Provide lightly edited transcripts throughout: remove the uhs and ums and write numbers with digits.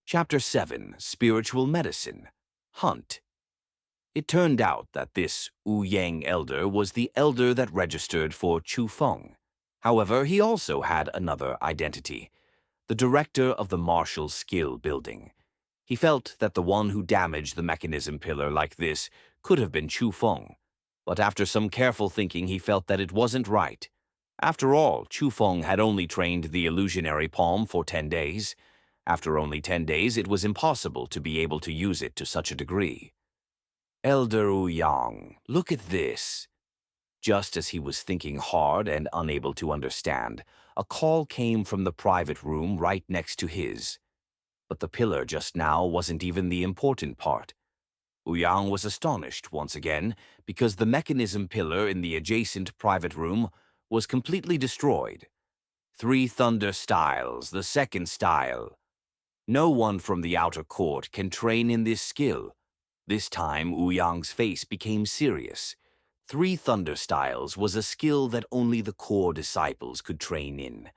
Chapter 7, Spiritual Medicine, Hunt. It turned out that this Wu Yang elder was the elder that registered for Chu Feng. However, he also had another identity, the director of the martial skill building. He felt that the one who damaged the mechanism pillar like this could have been Chu Feng, but after some careful thinking he felt that it wasn't right. After all, Chu Feng had only trained the illusionary palm for 10 days. After only 10 days, it was impossible to be able to use it to such a degree. Elder Wu Yang, look at this. Just as he was thinking hard and unable to understand, a call came from the private room right next to his. But the pillar just now wasn't even the important part. Wu Yang was astonished once again because the mechanism pillar in the adjacent private room was completely destroyed. 3 Thunder Styles, the second style. No one from the outer court can train in this skill. This time, Wu Yang's face became serious. 3 Thunder Styles was a skill that only the core disciples could train in.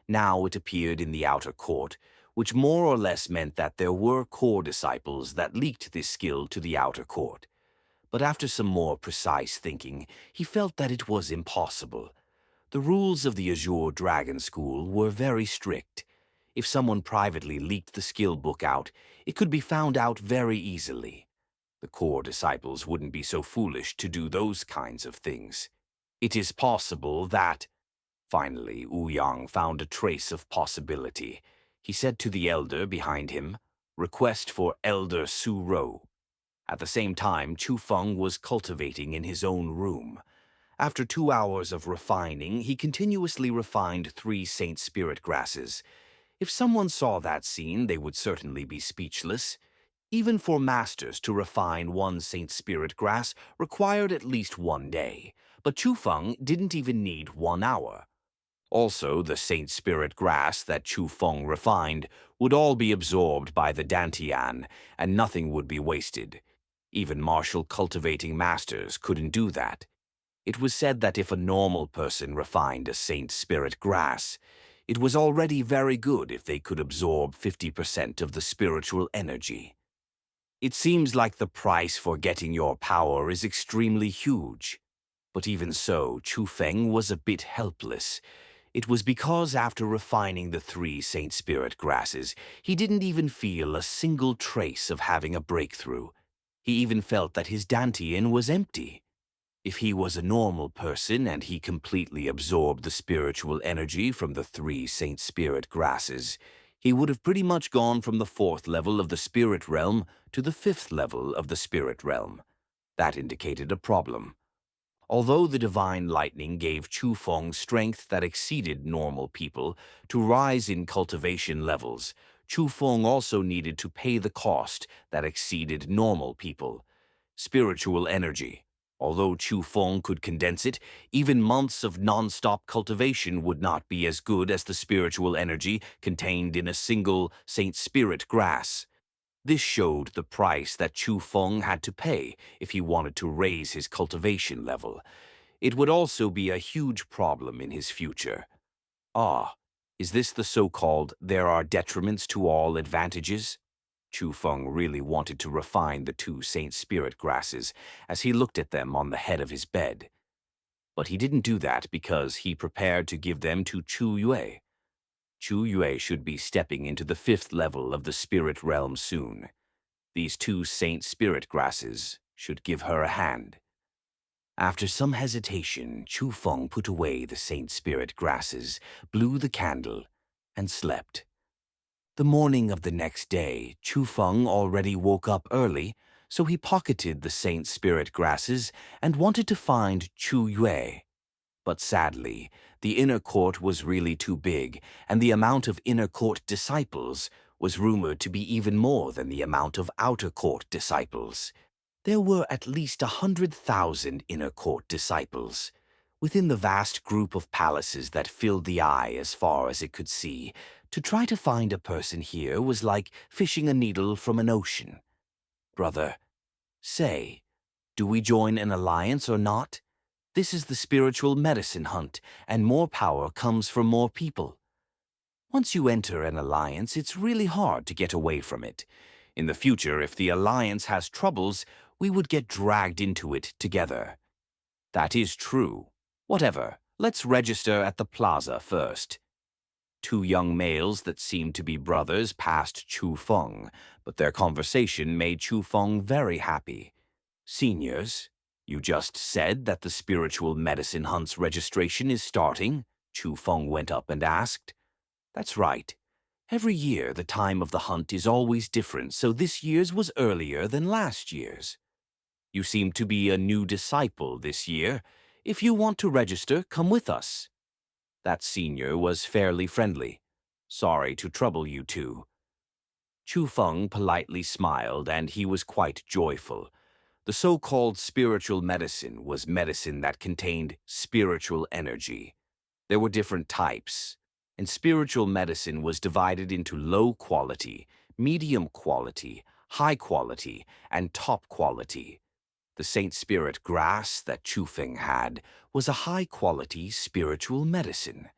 Now it appeared in the outer court, which more or less meant that there were core disciples that leaked this skill to the outer court. But after some more precise thinking, he felt that it was impossible. The rules of the Azure Dragon School were very strict. If someone privately leaked the skill book out, it could be found out very easily. The core disciples wouldn't be so foolish to do those kinds of things. It is possible that... Finally, Wu Yang found a trace of possibility. He said to the elder behind him, "Request for Elder Su Rou." At the same time, Chu Feng was cultivating in his own room. After 2 hours of refining, he continuously refined 3 Saint Spirit grasses. If someone saw that scene, they would certainly be speechless. Even for masters to refine 1 Saint Spirit grass required at least 1 day, but Chu Feng didn't even need 1 hour. Also, the Saint Spirit grass that Chu Feng refined would all be absorbed by the Dantian, and nothing would be wasted. Even martial cultivating masters couldn't do that. It was said that if a normal person refined a Saint Spirit grass, it was already very good if they could absorb 50% of the spiritual energy. It seems like the price for getting your power is extremely huge. But even so, Chu Feng was a bit helpless. It was because after refining the 3 Saint Spirit grasses, he didn't even feel a single trace of having a breakthrough. He even felt that his Dantian was empty. If he was a normal person and he completely absorbed the spiritual energy from the 3 Saint Spirit grasses, he would have pretty much gone from the 4th level of the spirit realm to the 5th level of the spirit realm. That indicated a problem. Although the divine lightning gave Chu Feng strength that exceeded normal people to rise in cultivation levels, Chu Feng also needed to pay the cost that exceeded normal people: spiritual energy. Although Chu Feng could condense it, even months of non-stop cultivation would not be as good as the spiritual energy contained in a single Saint Spirit grass. This showed the price that Chu Feng had to pay if he wanted to raise his cultivation level. It would also be a huge problem in his future. Ah, is this the so-called "there are detriments to all advantages"? Chu Feng really wanted to refine the 2 Saint Spirit grasses as he looked at them on the head of his bed. But he didn't do that because he prepared to give them to Chu Yue. Chu Yue should be stepping into the 5th level of the spirit realm soon. These 2 Saint Spirit grasses should give her a hand. After some hesitation, Chu Feng put away the Saint Spirit grasses, blew the candle, and slept. The morning of the next day, Chu Feng already woke up early, so he pocketed the Saint Spirit grasses and wanted to find Chu Yue. But sadly, the inner court was really too big, and the amount of inner court disciples was rumored to be even more than the amount of outer court disciples. There were at least 100,000 inner court disciples. Within the vast group of palaces that filled the eye as far as it could see, to try to find a person here was like fishing a needle from an ocean. Brother, say, do we join an alliance or not? This is the spiritual medicine hunt, and more power comes from more people. Once you enter an alliance, it's really hard to get away from it. In the future, if the alliance has troubles, we would get dragged into it together. That is true. Whatever, let's register at the plaza first. Two young males that seemed to be brothers passed Chu Feng, but their conversation made Chu Feng very happy. Seniors, you just said that the spiritual medicine hunt's registration is starting? Chu Feng went up and asked. That's right. Every year the time of the hunt is always different, so this year's was earlier than last year's. You seem to be a new disciple this year. If you want to register, come with us. That senior was fairly friendly. Sorry to trouble you two. Chu Feng politely smiled, and he was quite joyful. The so-called spiritual medicine was medicine that contained spiritual energy. There were different types, and spiritual medicine was divided into low quality, medium quality, high quality, and top quality. The Saint Spirit grass that Chu Feng had was a high-quality spiritual medicine.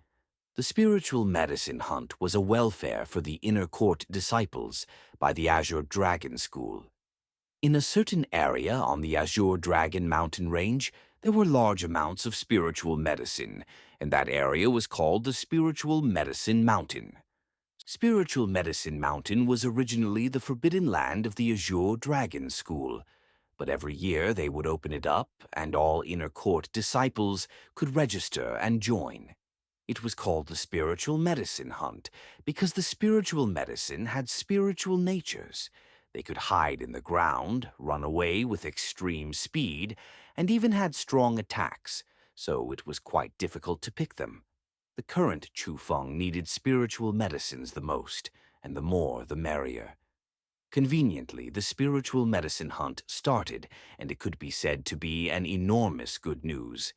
The spiritual medicine hunt was a welfare for the inner court disciples by the Azure Dragon School. In a certain area on the Azure Dragon mountain range, there were large amounts of spiritual medicine, and that area was called the Spiritual Medicine Mountain. Spiritual Medicine Mountain was originally the forbidden land of the Azure Dragon School, but every year they would open it up, and all inner court disciples could register and join. It was called the Spiritual Medicine Hunt because the spiritual medicine had spiritual natures. They could hide in the ground, run away with extreme speed, and even had strong attacks, so it was quite difficult to pick them. The current Chu Feng needed spiritual medicines the most, and the more the merrier. Conveniently, the spiritual medicine hunt started, and it could be said to be an enormous good news.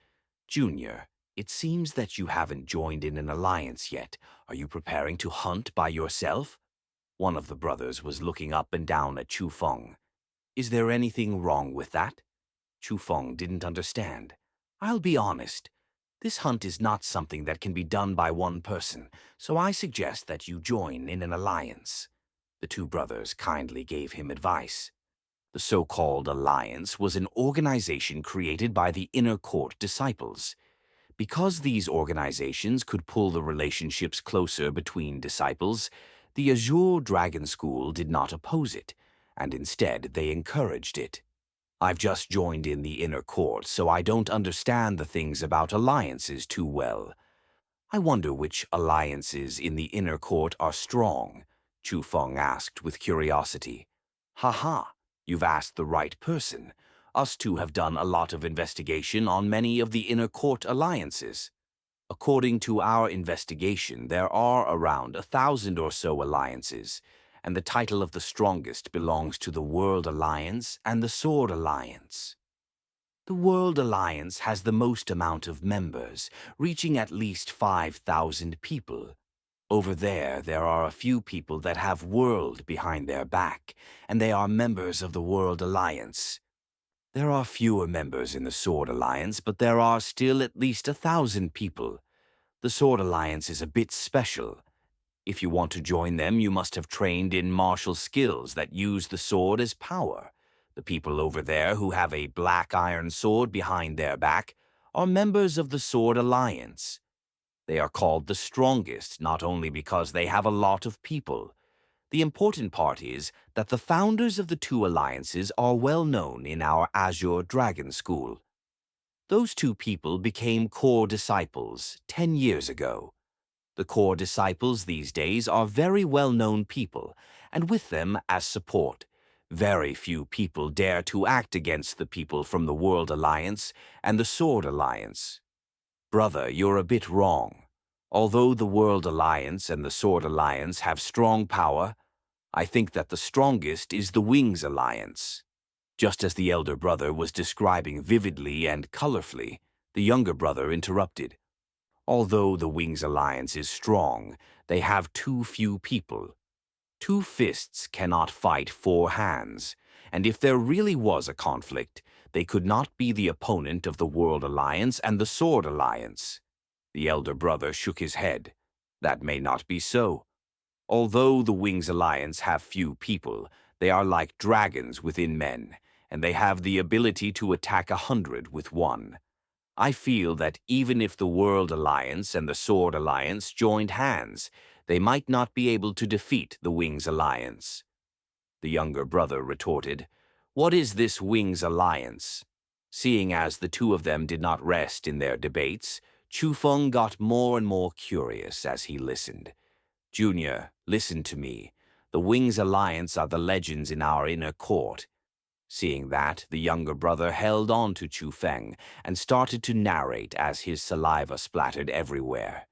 Junior, it seems that you haven't joined in an alliance yet. Are you preparing to hunt by yourself? One of the brothers was looking up and down at Chu Feng. Is there anything wrong with that? Chu Feng didn't understand. I'll be honest. This hunt is not something that can be done by one person, so I suggest that you join in an alliance. The two brothers kindly gave him advice. The so-called alliance was an organization created by the inner court disciples. Because these organizations could pull the relationships closer between disciples, the Azure Dragon School did not oppose it, and instead they encouraged it. I've just joined in the inner court, so I don't understand the things about alliances too well. I wonder which alliances in the inner court are strong, Chu Feng asked with curiosity. Ha, you've asked the right person. Us two have done a lot of investigation on many of the inner court alliances. According to our investigation, there are around 1,000 or so alliances, and the title of the strongest belongs to the World Alliance and the Sword Alliance. The World Alliance has the most amount of members, reaching at least 5,000 people. Over there are a few people that have World behind their back, and they are members of the World Alliance. There are fewer members in the Sword Alliance, but there are still at least 1,000 people. The Sword Alliance is a bit special. If you want to join them, you must have trained in martial skills that use the sword as power. The people over there who have a black iron sword behind their back are members of the Sword Alliance. They are called the strongest not only because they have a lot of people. The important part is that the founders of the two alliances are well known in our Azure Dragon School. Those two people became core disciples 10 years ago. The core disciples these days are very well-known people, and with them as support, very few people dare to act against the people from the World Alliance and the Sword Alliance. Brother, you're a bit wrong. Although the World Alliance and the Sword Alliance have strong power, I think that the strongest is the Wings Alliance. Just as the elder brother was describing vividly and colorfully, the younger brother interrupted. Although the Wings Alliance is strong, they have too few people. 2 fists cannot fight 4 hands, and if there really was a conflict, they could not be the opponent of the World Alliance and the Sword Alliance. The elder brother shook his head. That may not be so. Although the Wings Alliance have few people, they are like dragons within men, and they have the ability to attack 100 with one. I feel that even if the World Alliance and the Sword Alliance joined hands, they might not be able to defeat the Wings Alliance. The younger brother retorted, "What is this Wings Alliance?" Seeing as the two of them did not rest in their debates, Chu Feng got more and more curious as he listened. "Junior, listen to me. The Wings Alliance are the legends in our inner court." Seeing that, the younger brother held on to Chu Feng and started to narrate as his saliva splattered everywhere.